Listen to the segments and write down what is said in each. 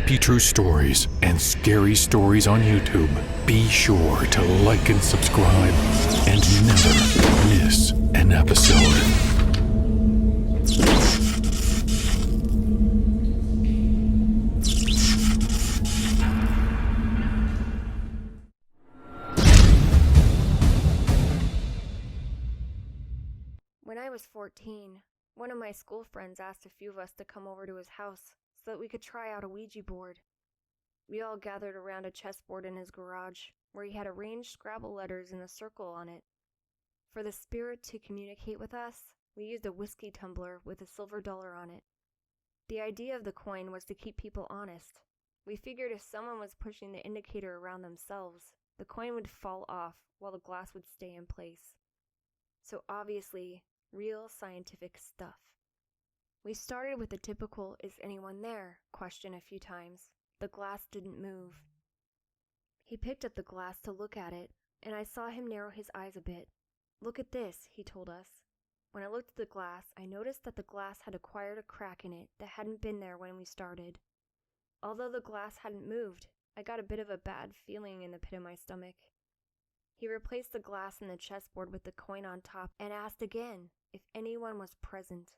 creepy true stories and scary stories on YouTube. Be sure to like and subscribe and never miss an episode. When I was 14, one of my school friends asked a few of us to come over to his house so that we could try out a Ouija board. We all gathered around a chessboard in his garage, where he had arranged Scrabble letters in a circle on it. For the spirit to communicate with us, we used a whiskey tumbler with a silver dollar on it. The idea of the coin was to keep people honest. We figured if someone was pushing the indicator around themselves, the coin would fall off while the glass would stay in place. So obviously, real scientific stuff. We started with the typical "is anyone there?" question a few times. The glass didn't move. He picked up the glass to look at it, and I saw him narrow his eyes a bit. "Look at this," he told us. When I looked at the glass, I noticed that the glass had acquired a crack in it that hadn't been there when we started. Although the glass hadn't moved, I got a bit of a bad feeling in the pit of my stomach. He replaced the glass in the chessboard with the coin on top and asked again if anyone was present.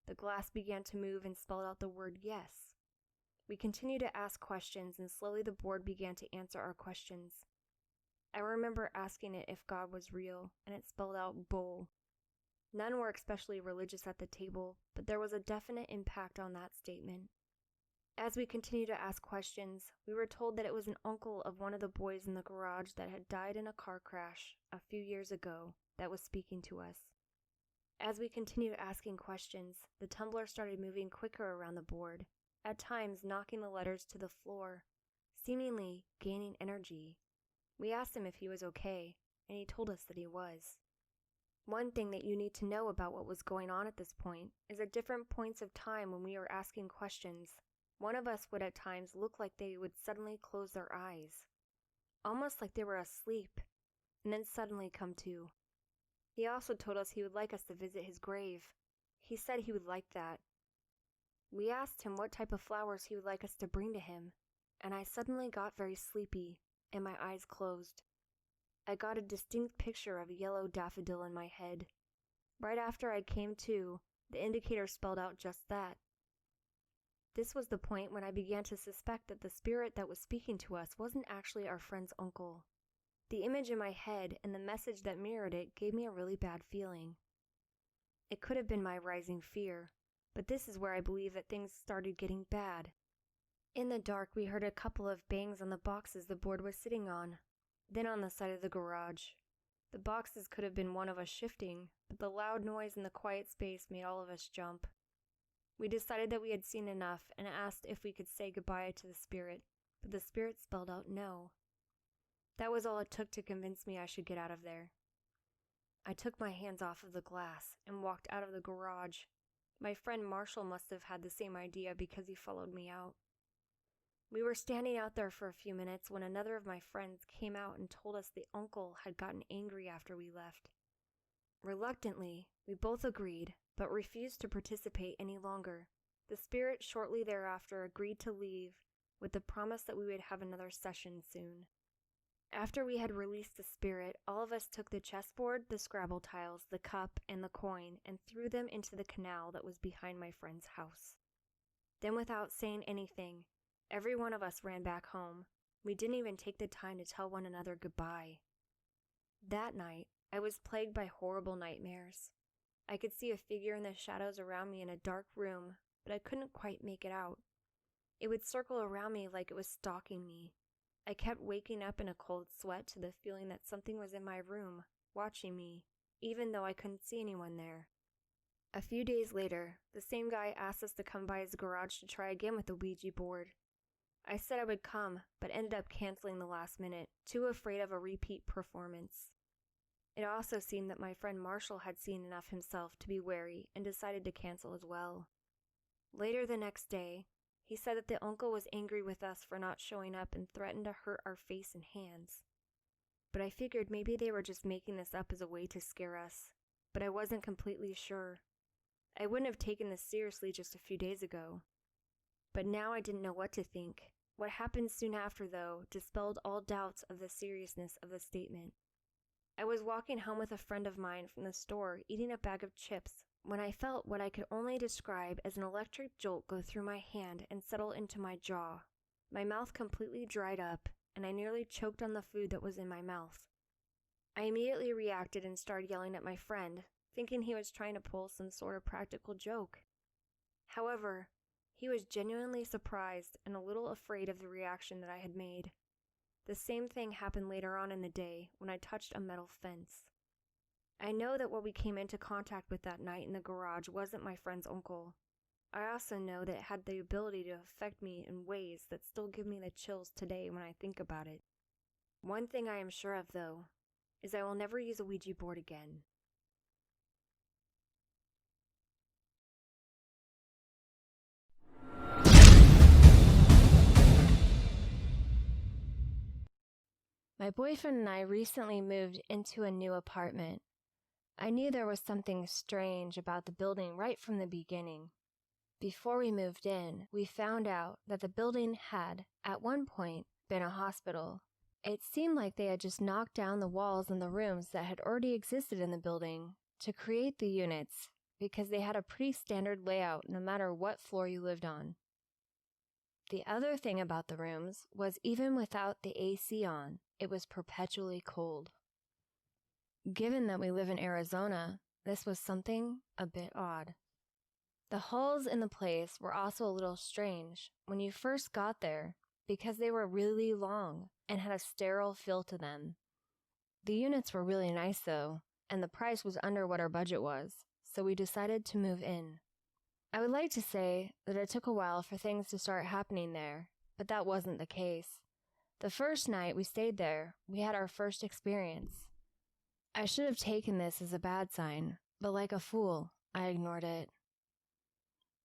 The glass began to move and spelled out the word yes. We continued to ask questions, and slowly the board began to answer our questions. I remember asking it if God was real, and it spelled out bull. None were especially religious at the table, but there was a definite impact on that statement. As we continued to ask questions, we were told that it was an uncle of one of the boys in the garage that had died in a car crash a few years ago that was speaking to us. As we continued asking questions, the tumbler started moving quicker around the board, at times knocking the letters to the floor, seemingly gaining energy. We asked him if he was okay, and he told us that he was. One thing that you need to know about what was going on at this point is at different points of time when we were asking questions, one of us would at times look like they would suddenly close their eyes, almost like they were asleep, and then suddenly come to. He also told us he would like us to visit his grave. He said he would like that. We asked him what type of flowers he would like us to bring to him, and I suddenly got very sleepy, and my eyes closed. I got a distinct picture of a yellow daffodil in my head. Right after I came to, the indicator spelled out just that. This was the point when I began to suspect that the spirit that was speaking to us wasn't actually our friend's uncle. The image in my head and the message that mirrored it gave me a really bad feeling. It could have been my rising fear, but this is where I believe that things started getting bad. In the dark, we heard a couple of bangs on the boxes the board was sitting on, then on the side of the garage. The boxes could have been one of us shifting, but the loud noise in the quiet space made all of us jump. We decided that we had seen enough and asked if we could say goodbye to the spirit, but the spirit spelled out no. That was all it took to convince me I should get out of there. I took my hands off of the glass and walked out of the garage. My friend Marshall must have had the same idea because he followed me out. We were standing out there for a few minutes when another of my friends came out and told us the uncle had gotten angry after we left. Reluctantly, we both agreed, but refused to participate any longer. The spirit shortly thereafter agreed to leave, with the promise that we would have another session soon. After we had released the spirit, all of us took the chessboard, the Scrabble tiles, the cup, and the coin, and threw them into the canal that was behind my friend's house. Then, without saying anything, every one of us ran back home. We didn't even take the time to tell one another goodbye. That night, I was plagued by horrible nightmares. I could see a figure in the shadows around me in a dark room, but I couldn't quite make it out. It would circle around me like it was stalking me. I kept waking up in a cold sweat to the feeling that something was in my room, watching me, even though I couldn't see anyone there. A few days later, the same guy asked us to come by his garage to try again with the Ouija board. I said I would come, but ended up canceling the last minute, too afraid of a repeat performance. It also seemed that my friend Marshall had seen enough himself to be wary and decided to cancel as well. Later the next day, he said that the uncle was angry with us for not showing up and threatened to hurt our face and hands. But I figured maybe they were just making this up as a way to scare us, but I wasn't completely sure. I wouldn't have taken this seriously just a few days ago. but now I didn't know what to think. What happened soon after, though, dispelled all doubts of the seriousness of the statement. I was walking home with a friend of mine from the store, eating a bag of chips, when I felt what I could only describe as an electric jolt go through my hand and settle into my jaw. My mouth completely dried up, and I nearly choked on the food that was in my mouth. I immediately reacted and started yelling at my friend, thinking he was trying to pull some sort of practical joke. However, he was genuinely surprised and a little afraid of the reaction that I had made. The same thing happened later on in the day when I touched a metal fence. I know that what we came into contact with that night in the garage wasn't my friend's uncle. I also know that it had the ability to affect me in ways that still give me the chills today when I think about it. One thing I am sure of, though, is I will never use a Ouija board again. My boyfriend and I recently moved into a new apartment. I knew there was something strange about the building right from the beginning. Before we moved in, we found out that the building had, at one point, been a hospital. It seemed like they had just knocked down the walls and the rooms that had already existed in the building to create the units because they had a pretty standard layout no matter what floor you lived on. The other thing about the rooms was even without the AC on, it was perpetually cold. Given that we live in Arizona, this was something a bit odd. The halls in the place were also a little strange when you first got there because they were really long and had a sterile feel to them. The units were really nice though, and the price was under what our budget was, so we decided to move in. I would like to say that it took a while for things to start happening there, but that wasn't the case. The first night we stayed there, we had our first experience. I should have taken this as a bad sign, but like a fool, I ignored it.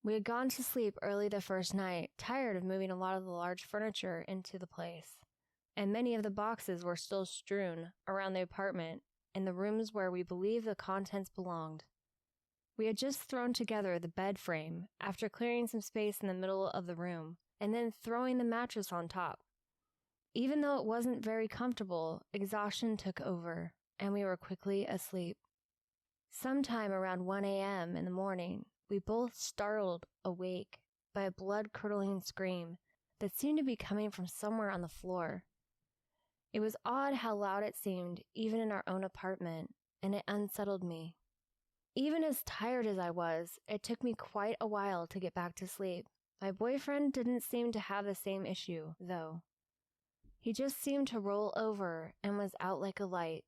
We had gone to sleep early the first night, tired of moving a lot of the large furniture into the place, and many of the boxes were still strewn around the apartment in the rooms where we believed the contents belonged. We had just thrown together the bed frame after clearing some space in the middle of the room, and then throwing the mattress on top. Even though it wasn't very comfortable, exhaustion took over, and we were quickly asleep. Sometime around 1 a.m. in the morning, we both startled awake by a blood-curdling scream that seemed to be coming from somewhere on the floor. It was odd how loud it seemed, even in our own apartment, and it unsettled me. Even as tired as I was, it took me quite a while to get back to sleep. My boyfriend didn't seem to have the same issue, though. He just seemed to roll over and was out like a light.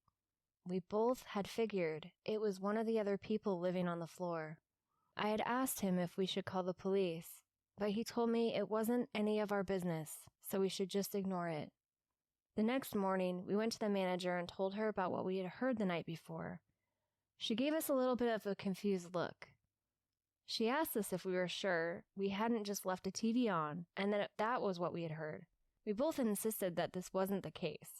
We both had figured it was one of the other people living on the floor. I had asked him if we should call the police, but he told me it wasn't any of our business, so we should just ignore it. The next morning, we went to the manager and told her about what we had heard the night before. She gave us a little bit of a confused look. She asked us if we were sure we hadn't just left a TV on and that that was what we had heard. We both insisted that this wasn't the case.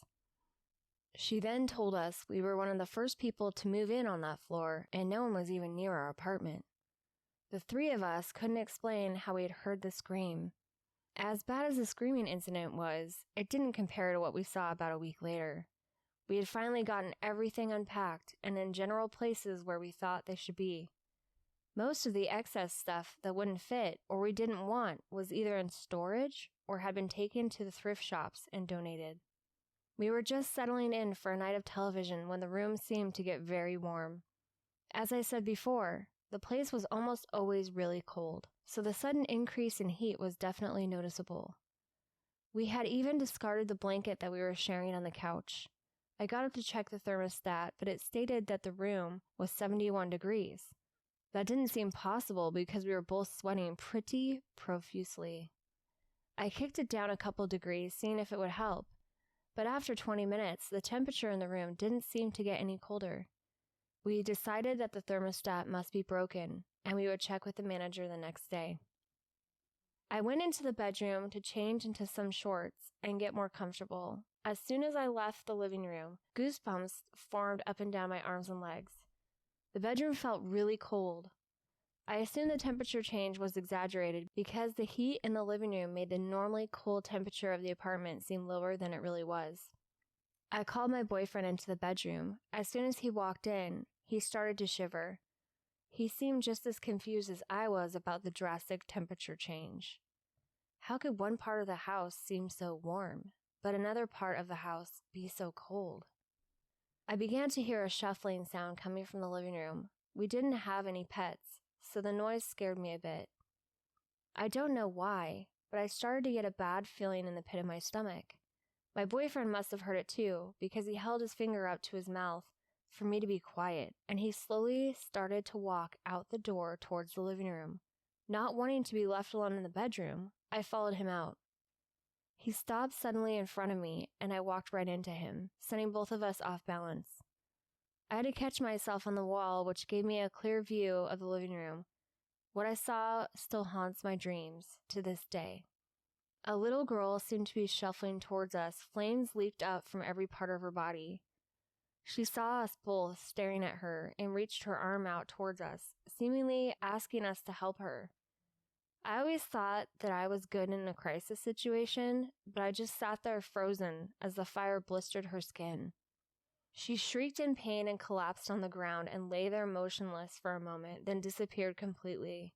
She then told us we were one of the first people to move in on that floor and no one was even near our apartment. The three of us couldn't explain how we had heard the scream. As bad as the screaming incident was, it didn't compare to what we saw about a week later. We had finally gotten everything unpacked and in general places where we thought they should be. Most of the excess stuff that wouldn't fit or we didn't want was either in storage or had been taken to the thrift shops and donated. We were just settling in for a night of television when the room seemed to get very warm. As I said before, the place was almost always really cold, so the sudden increase in heat was definitely noticeable. We had even discarded the blanket that we were sharing on the couch. I got up to check the thermostat, but it stated that the room was 71 degrees. That didn't seem possible because we were both sweating pretty profusely. I kicked it down a couple degrees, seeing if it would help, but after 20 minutes, the temperature in the room didn't seem to get any colder. We decided that the thermostat must be broken, and we would check with the manager the next day. I went into the bedroom to change into some shorts and get more comfortable. As soon as I left the living room, goosebumps formed up and down my arms and legs. The bedroom felt really cold. I assumed the temperature change was exaggerated because the heat in the living room made the normally cool temperature of the apartment seem lower than it really was. I called my boyfriend into the bedroom. As soon as he walked in, he started to shiver. He seemed just as confused as I was about the drastic temperature change. How could one part of the house seem so warm, but another part of the house be so cold? I began to hear a shuffling sound coming from the living room. We didn't have any pets, so the noise scared me a bit. I don't know why, but I started to get a bad feeling in the pit of my stomach. My boyfriend must have heard it too, because he held his finger up to his mouth for me to be quiet, and he slowly started to walk out the door towards the living room. Not wanting to be left alone in the bedroom, I followed him out. He stopped suddenly in front of me, and I walked right into him, sending both of us off balance. I had to catch myself on the wall, which gave me a clear view of the living room. What I saw still haunts my dreams to this day. A little girl seemed to be shuffling towards us. Flames leaped up from every part of her body. She saw us both staring at her and reached her arm out towards us, seemingly asking us to help her. I always thought that I was good in a crisis situation, but I just sat there frozen as the fire blistered her skin. She shrieked in pain and collapsed on the ground and lay there motionless for a moment, then disappeared completely.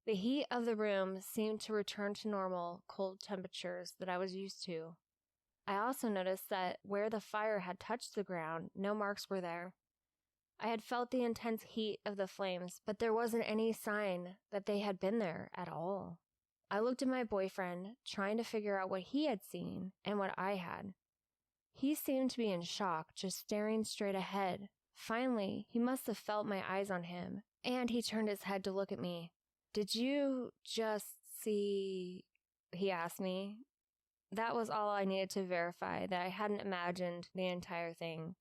The heat of the room seemed to return to normal, cold temperatures that I was used to. I also noticed that where the fire had touched the ground, no marks were there. I had felt the intense heat of the flames, but there wasn't any sign that they had been there at all. I looked at my boyfriend, trying to figure out what he had seen and what I had. He seemed to be in shock, just staring straight ahead. Finally, he must have felt my eyes on him, and he turned his head to look at me. "Did you just see?" he asked me. That was all I needed to verify that I hadn't imagined the entire thing.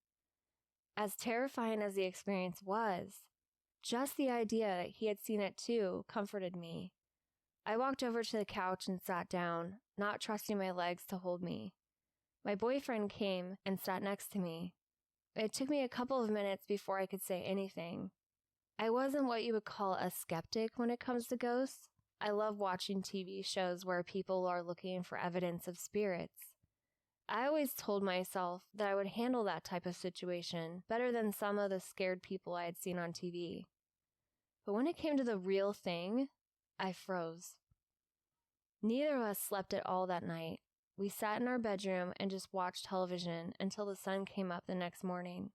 As terrifying as the experience was, just the idea that he had seen it too comforted me. I walked over to the couch and sat down, not trusting my legs to hold me. My boyfriend came and sat next to me. It took me a couple of minutes before I could say anything. I wasn't what you would call a skeptic when it comes to ghosts. I love watching TV shows where people are looking for evidence of spirits. I always told myself that I would handle that type of situation better than some of the scared people I had seen on TV. But when it came to the real thing, I froze. Neither of us slept at all that night. We sat in our bedroom and just watched television until the sun came up the next morning.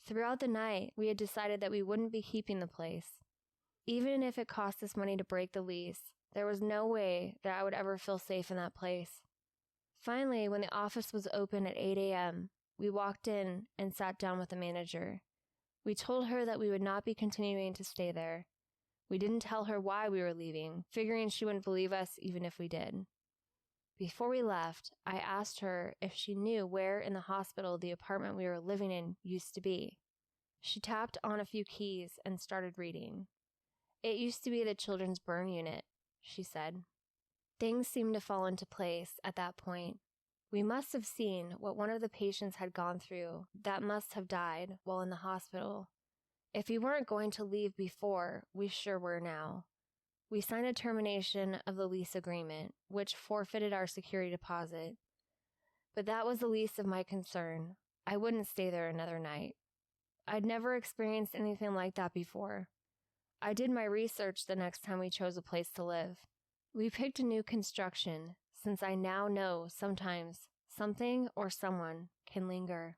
Throughout the night, we had decided that we wouldn't be keeping the place. Even if it cost us money to break the lease, there was no way that I would ever feel safe in that place. Finally, when the office was open at 8 a.m., we walked in and sat down with the manager. We told her that we would not be continuing to stay there. We didn't tell her why we were leaving, figuring she wouldn't believe us even if we did. Before we left, I asked her if she knew where in the hospital the apartment we were living in used to be. She tapped on a few keys and started reading. "It used to be the children's burn unit," she said. Things seemed to fall into place at that point. We must have seen what one of the patients had gone through that must have died while in the hospital. If we weren't going to leave before, we sure were now. We signed a termination of the lease agreement, which forfeited our security deposit. But that was the least of my concern. I wouldn't stay there another night. I'd never experienced anything like that before. I did my research the next time we chose a place to live. We picked a new construction, since I now know sometimes something or someone can linger.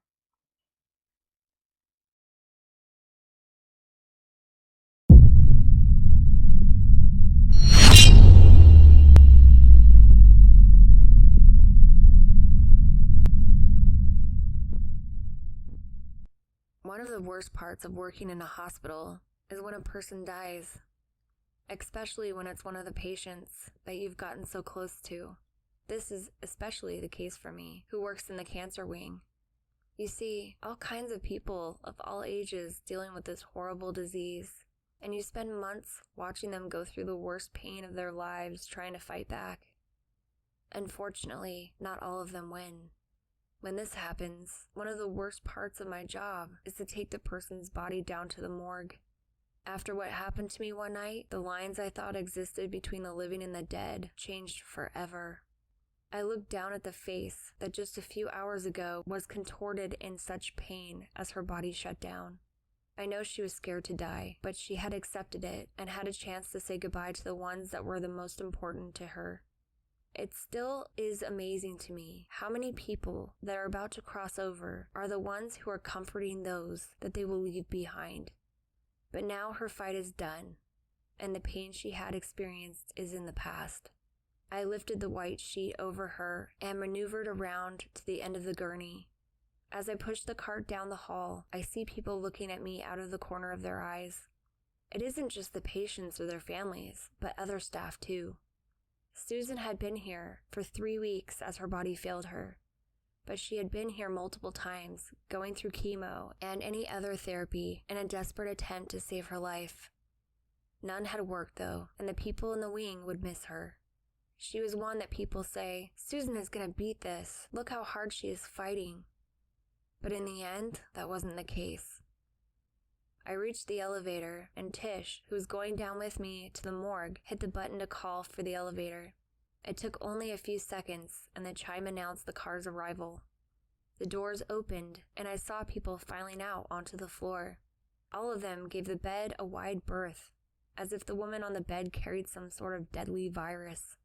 One of the worst parts of working in a hospital is when a person dies, especially when it's one of the patients that you've gotten so close to. This is especially the case for me, who works in the cancer wing. You see all kinds of people of all ages dealing with this horrible disease, and you spend months watching them go through the worst pain of their lives trying to fight back. Unfortunately, not all of them win. When this happens, one of the worst parts of my job is to take the person's body down to the morgue. After what happened to me one night, the lines I thought existed between the living and the dead changed forever. I looked down at the face that just a few hours ago was contorted in such pain as her body shut down. I know she was scared to die, but she had accepted it and had a chance to say goodbye to the ones that were the most important to her. It still is amazing to me how many people that are about to cross over are the ones who are comforting those that they will leave behind. But now her fight is done, and the pain she had experienced is in the past. I lifted the white sheet over her and maneuvered around to the end of the gurney. As I push the cart down the hall, I see people looking at me out of the corner of their eyes. It isn't just the patients or their families, but other staff too. Susan had been here for 3 weeks as her body failed her, but she had been here multiple times, going through chemo and any other therapy in a desperate attempt to save her life. None had worked though, and the people in the wing would miss her. She was one that people say, Susan is gonna beat this, look how hard she is fighting. But in the end, that wasn't the case. I reached the elevator, and Tish, who was going down with me to the morgue, hit the button to call for the elevator. It took only a few seconds, and the chime announced the car's arrival. The doors opened, and I saw people filing out onto the floor. All of them gave the bed a wide berth, as if the woman on the bed carried some sort of deadly virus.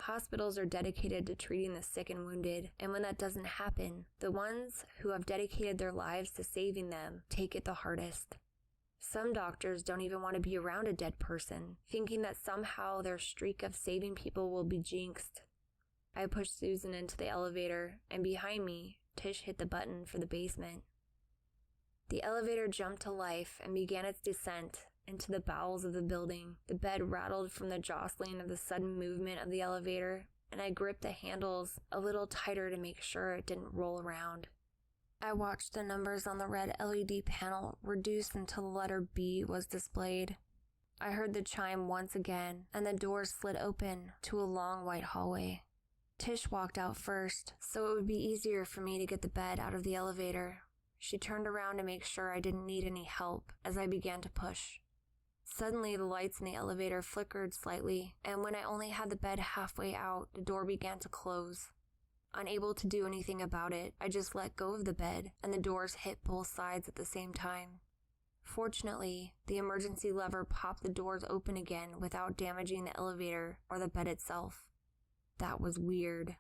Hospitals are dedicated to treating the sick and wounded, and when that doesn't happen, the ones who have dedicated their lives to saving them take it the hardest. Some doctors don't even want to be around a dead person, thinking that somehow their streak of saving people will be jinxed. I pushed Susan into the elevator, and behind me, Tish hit the button for the basement. The elevator jumped to life and began its descent into the bowels of the building. The bed rattled from the jostling of the sudden movement of the elevator, and I gripped the handles a little tighter to make sure it didn't roll around. I watched the numbers on the red LED panel reduce until the letter B was displayed. I heard the chime once again, and the doors slid open to a long white hallway. Tish walked out first, so it would be easier for me to get the bed out of the elevator. She turned around to make sure I didn't need any help as I began to push. Suddenly, the lights in the elevator flickered slightly, and when I only had the bed halfway out, the door began to close. Unable to do anything about it, I just let go of the bed, and the doors hit both sides at the same time. Fortunately, the emergency lever popped the doors open again without damaging the elevator or the bed itself. That was weird,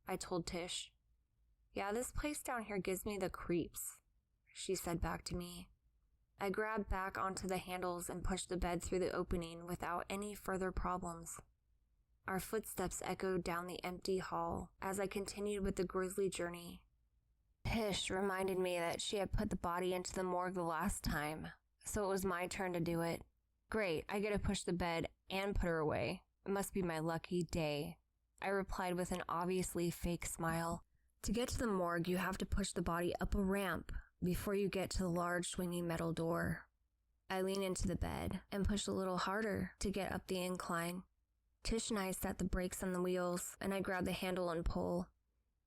I told Tish. Yeah, this place down here gives me the creeps, she said back to me. I grabbed back onto the handles and pushed the bed through the opening without any further problems. Our footsteps echoed down the empty hall as I continued with the grisly journey. Tish reminded me that she had put the body into the morgue the last time, so it was my turn to do it. Great, I get to push the bed and put her away. It must be my lucky day, I replied with an obviously fake smile. To get to the morgue, you have to push the body up a ramp before you get to the large swinging metal door. I lean into the bed and push a little harder to get up the incline. Tish and I set the brakes on the wheels, and I grab the handle and pull.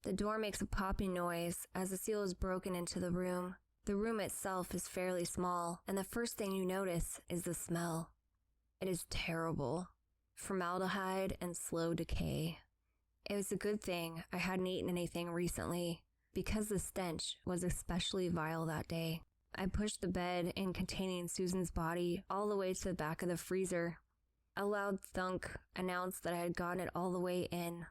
The door makes a popping noise as the seal is broken into the room. The room itself is fairly small, and the first thing you notice is the smell. It is terrible. Formaldehyde and slow decay. It was a good thing I hadn't eaten anything recently, because the stench was especially vile that day. I pushed the bed in containing Susan's body all the way to the back of the freezer. A loud thunk announced that I had gotten it all the way in.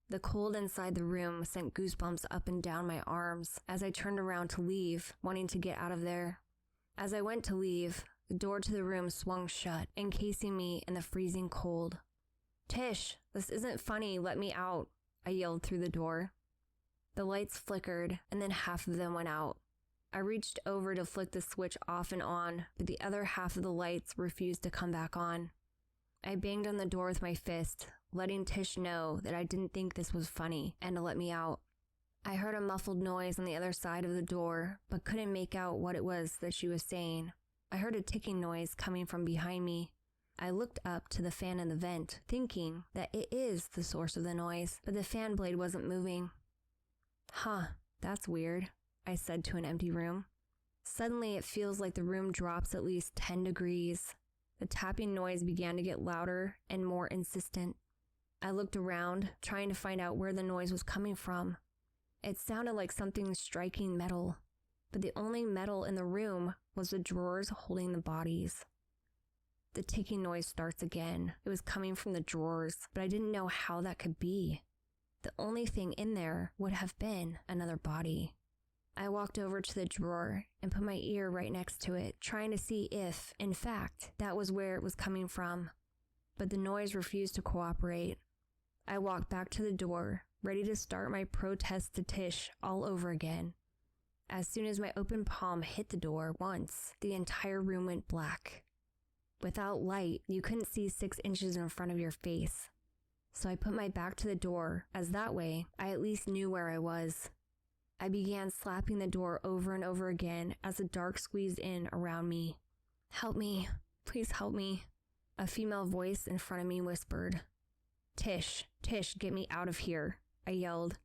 The cold inside the room sent goosebumps up and down my arms as I turned around to leave, wanting to get out of there. As I went to leave, the door to the room swung shut, encasing me in the freezing cold. "Tish, this isn't funny, let me out," I yelled through the door. The lights flickered, and then half of them went out. I reached over to flick the switch off and on, but the other half of the lights refused to come back on. I banged on the door with my fist, letting Tish know that I didn't think this was funny and to let me out. I heard a muffled noise on the other side of the door, but couldn't make out what it was that she was saying. I heard a ticking noise coming from behind me. I looked up to the fan in the vent, thinking that it is the source of the noise, but the fan blade wasn't moving. "Huh, that's weird," I said to an empty room. Suddenly, it feels like the room drops at least 10 degrees. The tapping noise began to get louder and more insistent. I looked around, trying to find out where the noise was coming from. It sounded like something striking metal, but the only metal in the room was the drawers holding the bodies. The ticking noise starts again. It was coming from the drawers, but I didn't know how that could be. The only thing in there would have been another body. I walked over to the drawer and put my ear right next to it, trying to see if, in fact, that was where it was coming from. But the noise refused to cooperate. I walked back to the door, ready to start my protest to Tish all over again. As soon as my open palm hit the door once, the entire room went black. Without light, you couldn't see 6 inches in front of your face. So I put my back to the door, as that way, I at least knew where I was. I began slapping the door over and over again as the dark squeezed in around me. "Help me. Please help me." A female voice in front of me whispered. Tish, get me out of here," I yelled.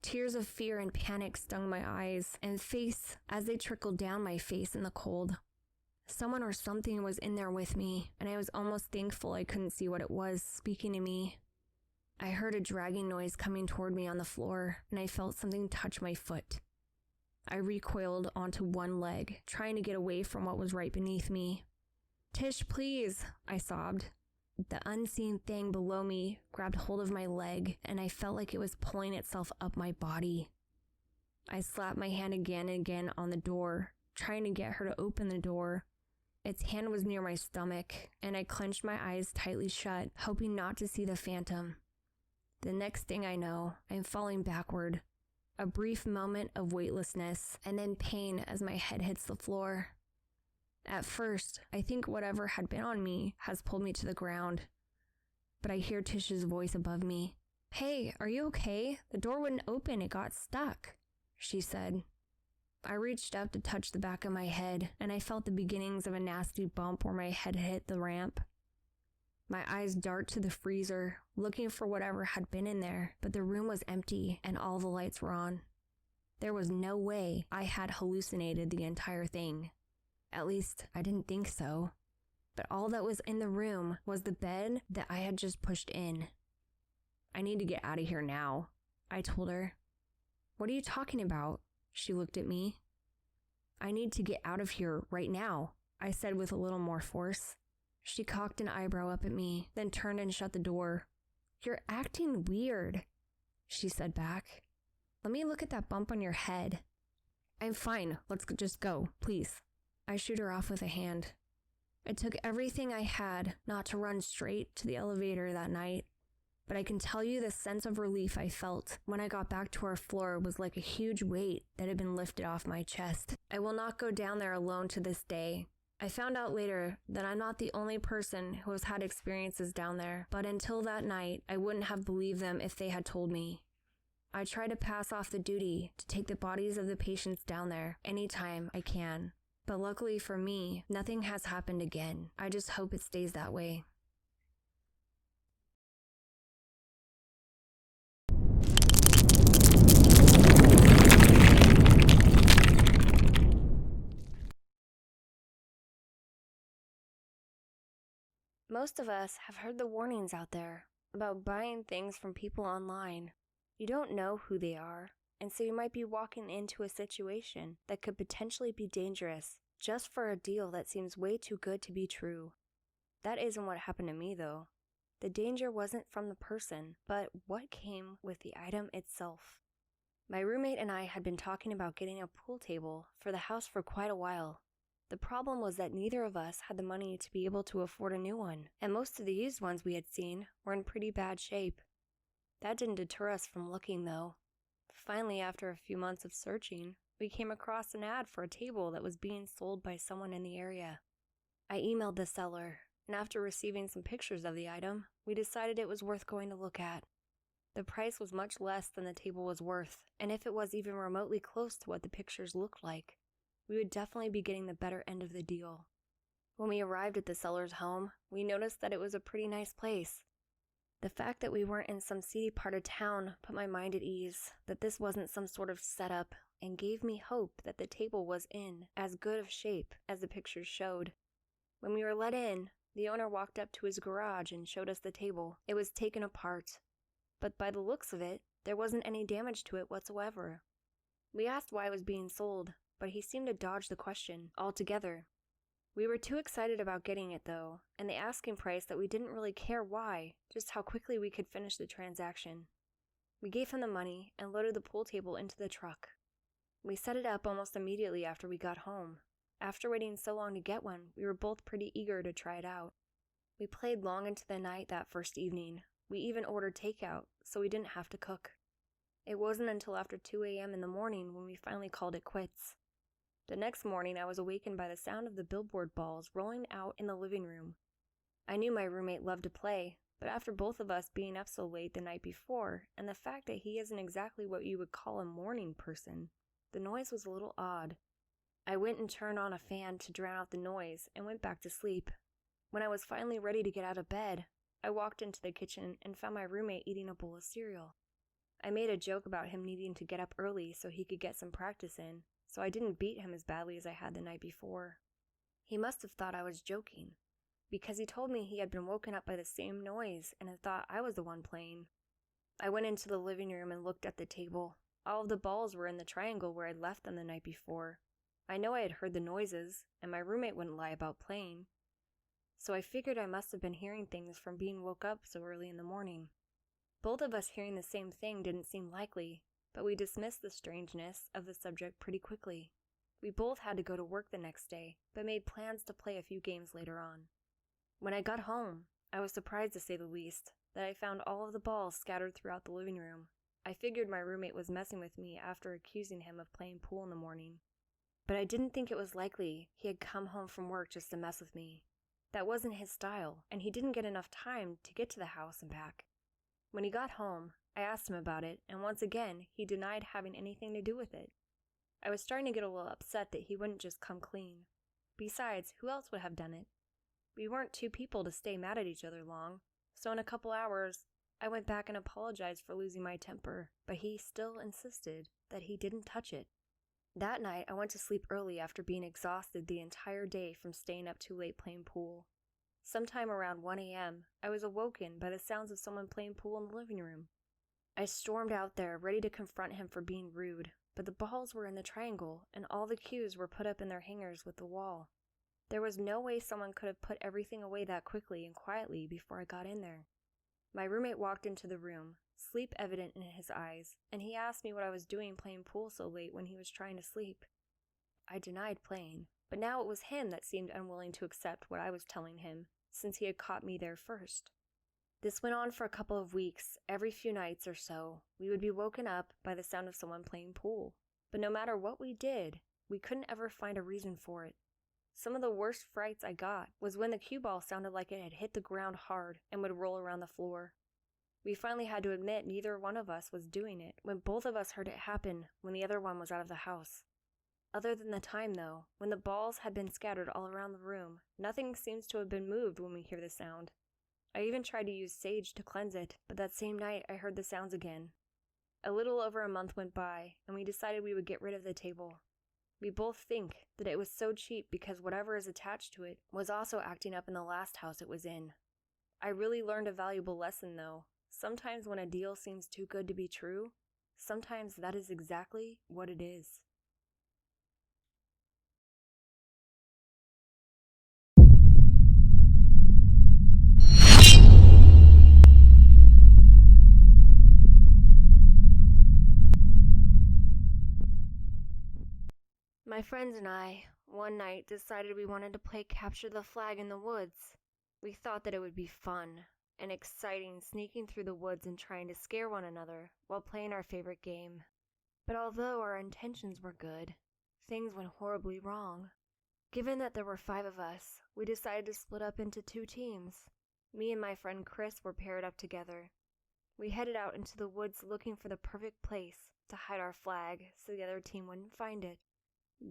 Tears of fear and panic stung my eyes and face as they trickled down my face in the cold. Someone or something was in there with me, and I was almost thankful I couldn't see what it was speaking to me. I heard a dragging noise coming toward me on the floor, and I felt something touch my foot. I recoiled onto one leg, trying to get away from what was right beneath me. "Tish, please," I sobbed. The unseen thing below me grabbed hold of my leg, and I felt like it was pulling itself up my body. I slapped my hand again and again on the door, trying to get her to open the door. Its hand was near my stomach, and I clenched my eyes tightly shut, hoping not to see the phantom. The next thing I know, I'm falling backward. A brief moment of weightlessness, and then pain as my head hits the floor. At first, I think whatever had been on me has pulled me to the ground. But I hear Tish's voice above me. "Hey, are you okay? The door wouldn't open, it got stuck," she said. I reached up to touch the back of my head, and I felt the beginnings of a nasty bump where my head hit the ramp. My eyes dart to the freezer, looking for whatever had been in there, but the room was empty and all the lights were on. There was no way I had hallucinated the entire thing. At least, I didn't think so. But all that was in the room was the bed that I had just pushed in. "I need to get out of here now," I told her. "What are you talking about?" She looked at me. "I need to get out of here right now," I said with a little more force. She cocked an eyebrow up at me, then turned and shut the door. "You're acting weird," she said back. "Let me look at that bump on your head." "I'm fine. Let's just go, please." I shoot her off with a hand. It took everything I had not to run straight to the elevator that night, but I can tell you the sense of relief I felt when I got back to our floor was like a huge weight that had been lifted off my chest. I will not go down there alone to this day. I found out later that I'm not the only person who has had experiences down there, but until that night, I wouldn't have believed them if they had told me. I try to pass off the duty to take the bodies of the patients down there anytime I can. But luckily for me, nothing has happened again. I just hope it stays that way. Most of us have heard the warnings out there about buying things from people online. You don't know who they are, and so you might be walking into a situation that could potentially be dangerous just for a deal that seems way too good to be true. That isn't what happened to me, though. The danger wasn't from the person, but what came with the item itself. My roommate and I had been talking about getting a pool table for the house for quite a while. The problem was that neither of us had the money to be able to afford a new one, and most of the used ones we had seen were in pretty bad shape. That didn't deter us from looking, though. Finally, after a few months of searching, we came across an ad for a table that was being sold by someone in the area. I emailed the seller, and after receiving some pictures of the item, we decided it was worth going to look at. The price was much less than the table was worth, and if it was even remotely close to what the pictures looked like, we would definitely be getting the better end of the deal. When we arrived at the seller's home, we noticed that it was a pretty nice place. The fact that we weren't in some seedy part of town put my mind at ease, that this wasn't some sort of setup and gave me hope that the table was in as good of shape as the pictures showed. When we were let in, the owner walked up to his garage and showed us the table. It was taken apart, but by the looks of it, there wasn't any damage to it whatsoever. We asked why it was being sold, but he seemed to dodge the question altogether. We were too excited about getting it though, and the asking price that we didn't really care why, just how quickly we could finish the transaction. We gave him the money and loaded the pool table into the truck. We set it up almost immediately after we got home. After waiting so long to get one, we were both pretty eager to try it out. We played long into the night that first evening. We even ordered takeout, so we didn't have to cook. It wasn't until after 2 a.m. in the morning when we finally called it quits. The next morning, I was awakened by the sound of the billboard balls rolling out in the living room. I knew my roommate loved to play, but after both of us being up so late the night before, and the fact that he isn't exactly what you would call a morning person, the noise was a little odd. I went and turned on a fan to drown out the noise and went back to sleep. When I was finally ready to get out of bed, I walked into the kitchen and found my roommate eating a bowl of cereal. I made a joke about him needing to get up early so he could get some practice in, so I didn't beat him as badly as I had the night before. He must have thought I was joking, because he told me he had been woken up by the same noise and had thought I was the one playing. I went into the living room and looked at the table. All of the balls were in the triangle where I'd left them the night before. I know I had heard the noises, and my roommate wouldn't lie about playing. So I figured I must have been hearing things from being woke up so early in the morning. Both of us hearing the same thing didn't seem likely, but we dismissed the strangeness of the subject pretty quickly. We both had to go to work the next day, but made plans to play a few games later on. When I got home, I was surprised to say the least, that I found all of the balls scattered throughout the living room. I figured my roommate was messing with me after accusing him of playing pool in the morning. But I didn't think it was likely he had come home from work just to mess with me. That wasn't his style, and he didn't get enough time to get to the house and back. When he got home, I asked him about it, and once again, he denied having anything to do with it. I was starting to get a little upset that he wouldn't just come clean. Besides, who else would have done it? We weren't two people to stay mad at each other long, so in a couple hours, I went back and apologized for losing my temper, but he still insisted that he didn't touch it. That night, I went to sleep early after being exhausted the entire day from staying up too late playing pool. Sometime around 1 a.m., I was awoken by the sounds of someone playing pool in the living room. I stormed out there, ready to confront him for being rude, but the balls were in the triangle, and all the cues were put up in their hangers with the wall. There was no way someone could have put everything away that quickly and quietly before I got in there. My roommate walked into the room, sleep evident in his eyes, and he asked me what I was doing playing pool so late when he was trying to sleep. I denied playing, but now it was him that seemed unwilling to accept what I was telling him, since he had caught me there first. This went on for a couple of weeks. Every few nights or so, we would be woken up by the sound of someone playing pool, but no matter what we did, we couldn't ever find a reason for it. Some of the worst frights I got was when the cue ball sounded like it had hit the ground hard and would roll around the floor. We finally had to admit neither one of us was doing it when both of us heard it happen when the other one was out of the house. Other than the time, though, when the balls had been scattered all around the room, nothing seems to have been moved when we hear the sound. I even tried to use sage to cleanse it, but that same night I heard the sounds again. A little over a month went by, and we decided we would get rid of the table. We both think that it was so cheap because whatever is attached to it was also acting up in the last house it was in. I really learned a valuable lesson, though. Sometimes when a deal seems too good to be true, sometimes that is exactly what it is. My friends and I, one night, decided we wanted to play capture the flag in the woods. We thought that it would be fun and exciting sneaking through the woods and trying to scare one another while playing our favorite game. But although our intentions were good, things went horribly wrong. Given that there were 5 of us, we decided to split up into 2 teams. Me and my friend Chris were paired up together. We headed out into the woods looking for the perfect place to hide our flag so the other team wouldn't find it.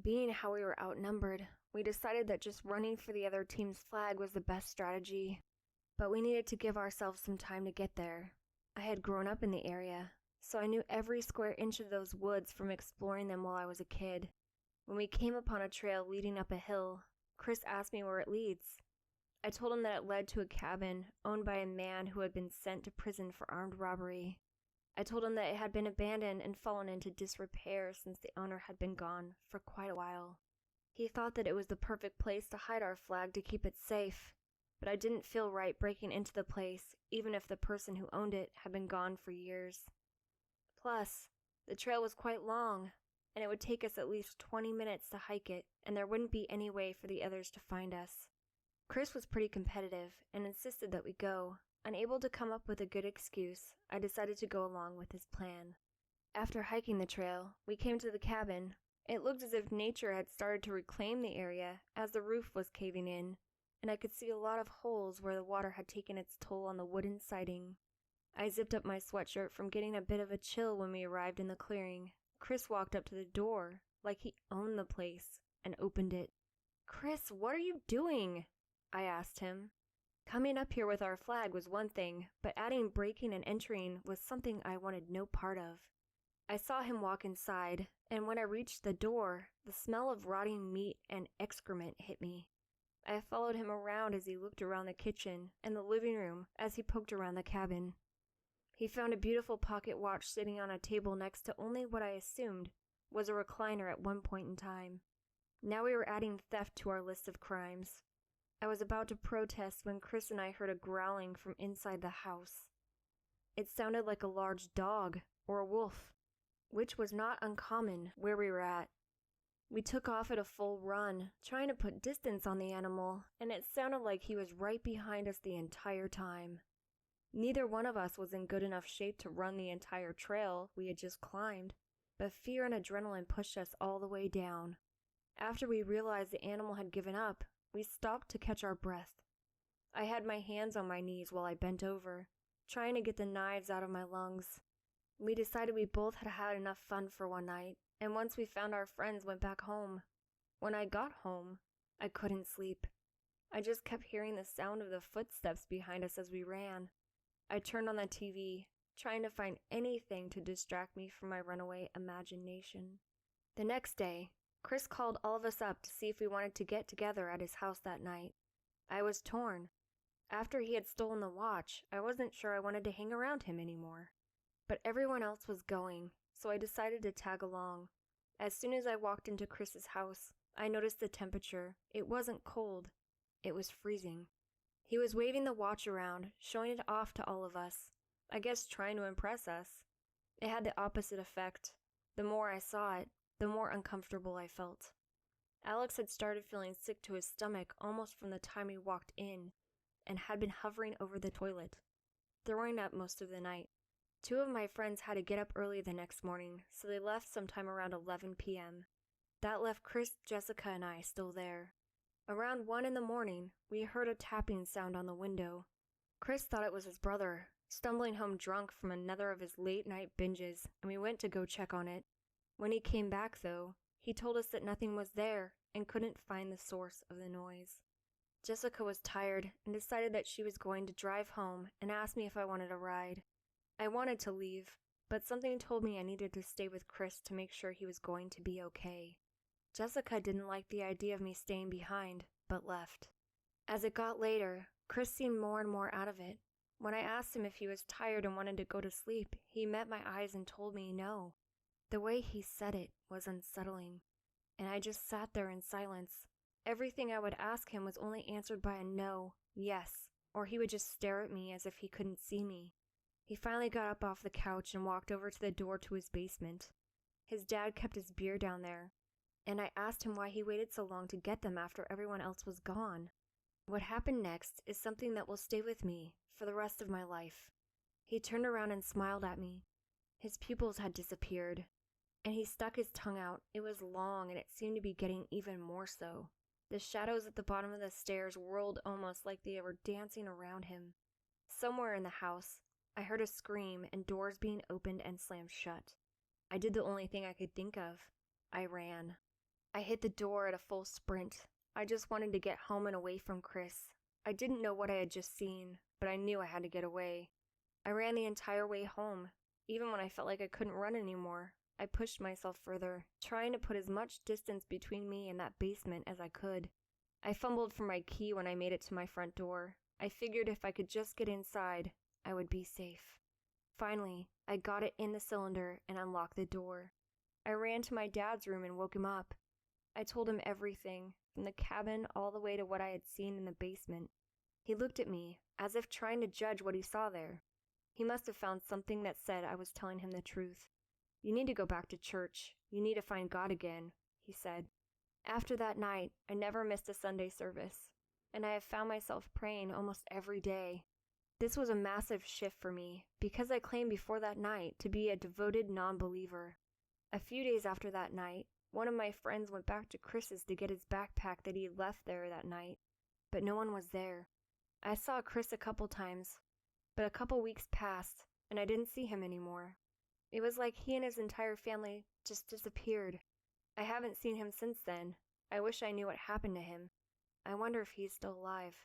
Being how we were outnumbered, we decided that just running for the other team's flag was the best strategy. But we needed to give ourselves some time to get there. I had grown up in the area, so I knew every square inch of those woods from exploring them while I was a kid. When we came upon a trail leading up a hill, Chris asked me where it leads. I told him that it led to a cabin owned by a man who had been sent to prison for armed robbery. I told him that it had been abandoned and fallen into disrepair since the owner had been gone for quite a while. He thought that it was the perfect place to hide our flag to keep it safe, but I didn't feel right breaking into the place even if the person who owned it had been gone for years. Plus, the trail was quite long, and it would take us at least 20 minutes to hike it, and there wouldn't be any way for the others to find us. Chris was pretty competitive and insisted that we go. Unable to come up with a good excuse, I decided to go along with his plan. After hiking the trail, we came to the cabin. It looked as if nature had started to reclaim the area as the roof was caving in, and I could see a lot of holes where the water had taken its toll on the wooden siding. I zipped up my sweatshirt from getting a bit of a chill when we arrived in the clearing. Chris walked up to the door like he owned the place and opened it. "Chris, what are you doing?" I asked him. Coming up here with our flag was one thing, but adding breaking and entering was something I wanted no part of. I saw him walk inside, and when I reached the door, the smell of rotting meat and excrement hit me. I followed him around as he looked around the kitchen and the living room as he poked around the cabin. He found a beautiful pocket watch sitting on a table next to only what I assumed was a recliner at one point in time. Now we were adding theft to our list of crimes. I was about to protest when Chris and I heard a growling from inside the house. It sounded like a large dog or a wolf, which was not uncommon where we were at. We took off at a full run, trying to put distance on the animal, and it sounded like he was right behind us the entire time. Neither one of us was in good enough shape to run the entire trail we had just climbed, but fear and adrenaline pushed us all the way down. After we realized the animal had given up, we stopped to catch our breath. I had my hands on my knees while I bent over, trying to get the knives out of my lungs. We decided we both had had enough fun for one night, and once we found our friends, went back home. When I got home, I couldn't sleep. I just kept hearing the sound of the footsteps behind us as we ran. I turned on the TV, trying to find anything to distract me from my runaway imagination. The next day, Chris called all of us up to see if we wanted to get together at his house that night. I was torn. After he had stolen the watch, I wasn't sure I wanted to hang around him anymore. But everyone else was going, so I decided to tag along. As soon as I walked into Chris's house, I noticed the temperature. It wasn't cold. It was freezing. He was waving the watch around, showing it off to all of us. I guess trying to impress us. It had the opposite effect. The more I saw it, the more uncomfortable I felt. Alex had started feeling sick to his stomach almost from the time he walked in, and had been hovering over the toilet, throwing up most of the night. 2 of my friends had to get up early the next morning, so they left sometime around 11 p.m. That left Chris, Jessica, and I still there. Around 1 in the morning, we heard a tapping sound on the window. Chris thought it was his brother, stumbling home drunk from another of his late-night binges, and we went to go check on it. When he came back, though, he told us that nothing was there and couldn't find the source of the noise. Jessica was tired and decided that she was going to drive home and asked me if I wanted a ride. I wanted to leave, but something told me I needed to stay with Chris to make sure he was going to be okay. Jessica didn't like the idea of me staying behind, but left. As it got later, Chris seemed more and more out of it. When I asked him if he was tired and wanted to go to sleep, he met my eyes and told me no. The way he said it was unsettling, and I just sat there in silence. Everything I would ask him was only answered by a no, yes, or he would just stare at me as if he couldn't see me. He finally got up off the couch and walked over to the door to his basement. His dad kept his beer down there, and I asked him why he waited so long to get them after everyone else was gone. What happened next is something that will stay with me for the rest of my life. He turned around and smiled at me. His pupils had disappeared, and he stuck his tongue out. It was long, and it seemed to be getting even more so. The shadows at the bottom of the stairs whirled almost like they were dancing around him. Somewhere in the house, I heard a scream and doors being opened and slammed shut. I did the only thing I could think of. I ran. I hit the door at a full sprint. I just wanted to get home and away from Chris. I didn't know what I had just seen, but I knew I had to get away. I ran the entire way home, Even when I felt like I couldn't run anymore, I pushed myself further, trying to put as much distance between me and that basement as I could. I fumbled for my key when I made it to my front door. I figured if I could just get inside, I would be safe. Finally, I got it in the cylinder and unlocked the door. I ran to my dad's room and woke him up. I told him everything, from the cabin all the way to what I had seen in the basement. He looked at me, as if trying to judge what he saw there. He must have found something that said I was telling him the truth. "You need to go back to church. You need to find God again," he said. After that night, I never missed a Sunday service, and I have found myself praying almost every day. This was a massive shift for me, because I claimed before that night to be a devoted non-believer. A few days after that night, one of my friends went back to Chris's to get his backpack that he had left there that night, but no one was there. I saw Chris a couple times, but a couple weeks passed, and I didn't see him anymore. It was like he and his entire family just disappeared. I haven't seen him since then. I wish I knew what happened to him. I wonder if he's still alive.